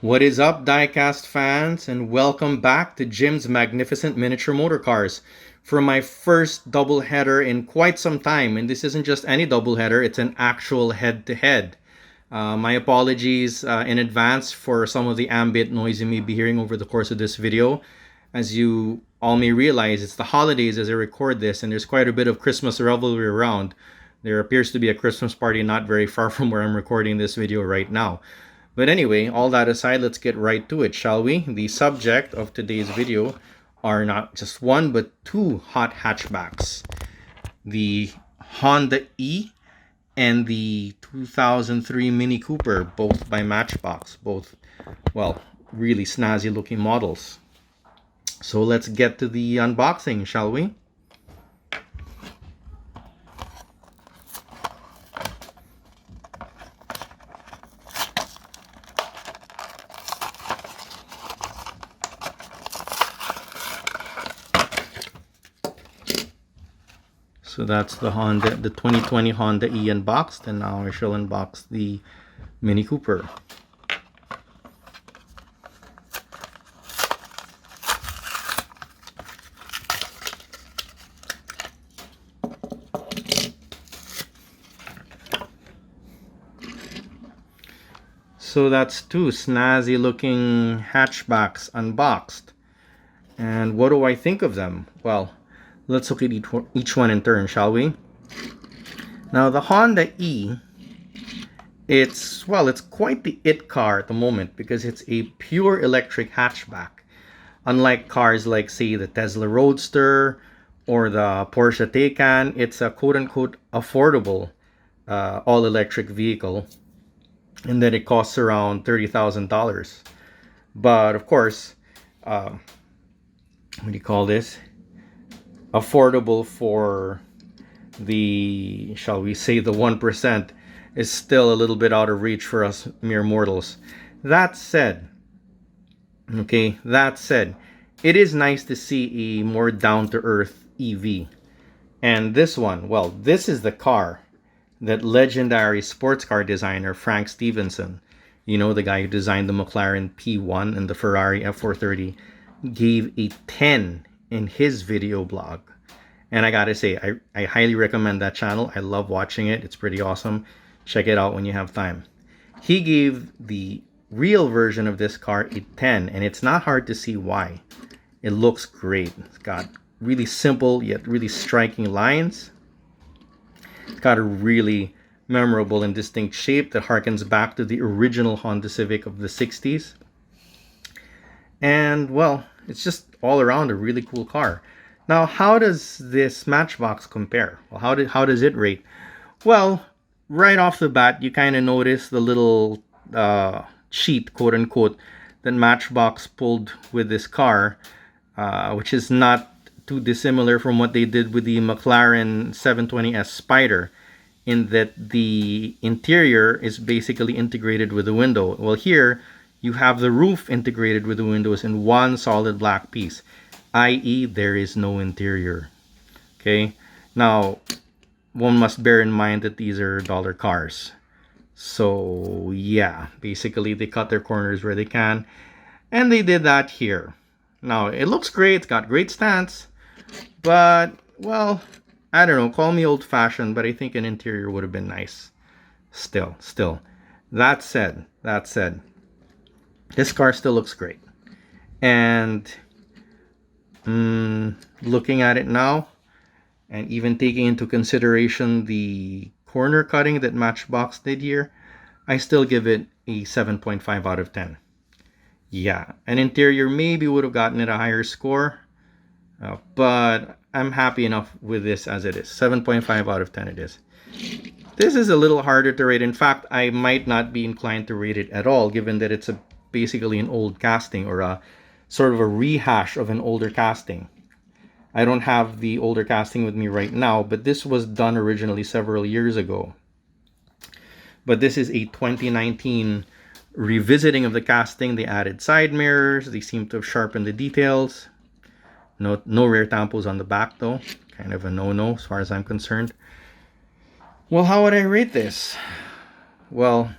What is up, diecast fans, and welcome back to Jim's Magnificent Miniature Motor Cars for my first doubleheader in quite some time. And this isn't just any doubleheader, it's an actual head-to-head. My apologies in advance for some of the ambient noise you may be hearing over the course of this video. As you all may realize, it's the holidays as I record this, and there's quite a bit of Christmas revelry around. There appears to be a Christmas party not very far from where I'm recording this video right now. But anyway, all that aside, let's get right to it, shall we? The subject of today's video are not just one, but two hot hatchbacks. The Honda E and the 2003 Mini Cooper, both by Matchbox. Both, well, really snazzy looking models. So let's get to the unboxing, shall we? So that's the 2020 Honda E unboxed, and now I shall unbox the Mini Cooper. So that's two snazzy looking hatchbacks unboxed. And what do I think of them? Well, let's look at each one in turn, shall we? Now the Honda E, it's quite the it car at the moment because it's a pure electric hatchback. Unlike cars like, say, the Tesla Roadster or the Porsche Taycan, it's a quote-unquote affordable all-electric vehicle, and then it costs around $30,000. But of course, what do you call this? Affordable for the, shall we say, the 1% is still a little bit out of reach for us mere mortals. That said, it is nice to see a more down-to-earth EV. And this one, well, this is the car that legendary sports car designer Frank Stevenson, the guy who designed the McLaren P1 and the Ferrari F430, gave a 10 in his video blog. And I gotta say, I highly recommend that channel. I love watching it. It's pretty awesome. Check it out when you have time. He gave the real version of this car a 10, and it's not hard to see why. It looks great. It's got really simple yet really striking lines. It's got a really memorable and distinct shape that harkens back to the original Honda Civic of the 60s. And, well, it's just all around a really cool car. Now, how does this Matchbox compare? Well, how does it rate? Well, right off the bat, you kind of notice the little cheat, quote unquote, that Matchbox pulled with this car, which is not too dissimilar from what they did with the McLaren 720S Spider, in that the interior is basically integrated with the window. Well, here you have the roof integrated with the windows in one solid black piece, i.e. there is no interior. Okay, now one must bear in mind that these are dollar cars. So yeah, basically they cut their corners where they can, and they did that here. Now it looks great, it's got great stance, but, well, I don't know, call me old-fashioned, but I think an interior would have been nice. Still. That said, this car still looks great. And looking at it now, and even taking into consideration the corner cutting that Matchbox did here, I still give it a 7.5 out of 10. Yeah, an interior maybe would have gotten it a higher score, but I'm happy enough with this as it is. 7.5 out of 10 it is. This is a little harder to rate. In fact, I might not be inclined to rate it at all, given that it's basically an old casting, or a sort of a rehash of an older casting. I don't have the older casting with me right now, but this was done originally several years ago. But this is a 2019 revisiting of the casting. They added side mirrors. They seem to have sharpened the details. No rear tampos on the back though. Kind of a no-no as far as I'm concerned. Well, how would I rate this? Well,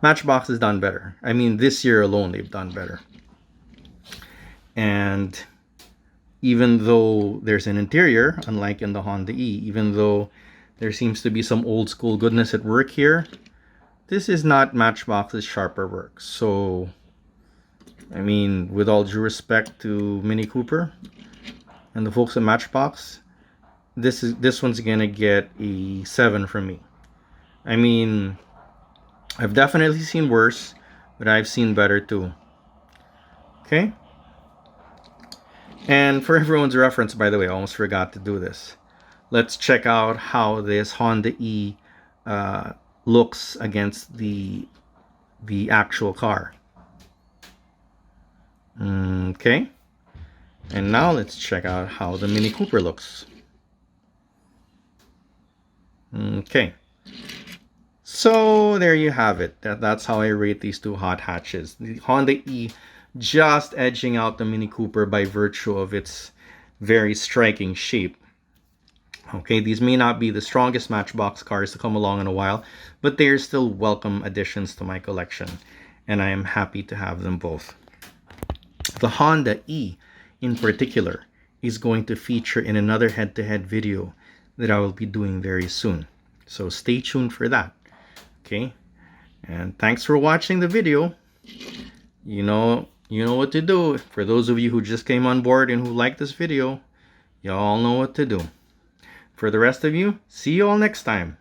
Matchbox has done better. I mean, this year alone, they've done better. And even though there's an interior, unlike in the Honda E, even though there seems to be some old school goodness at work here, this is not Matchbox's sharper work. So, I mean, with all due respect to Mini Cooper and the folks at Matchbox, this one's gonna get a 7 from me. I mean, I've definitely seen worse, but I've seen better too. Okay? And for everyone's reference, by the way, I almost forgot to do this. Let's check out how this Honda E looks against the actual car. Okay. And now let's check out how the Mini Cooper looks. Okay. So there you have it. That's how I rate these two hot hatches. The Honda E just edging out the Mini Cooper by virtue of its very striking shape. Okay, these may not be the strongest Matchbox cars to come along in a while, but they are still welcome additions to my collection, and I am happy to have them both. The Honda E, in particular, is going to feature in another head-to-head video that I will be doing very soon. So stay tuned for that. Okay, and thanks for watching the video. You know what to do. For those of you who just came on board and who like this video, y'all know what to do. For the rest of you, see you all next time.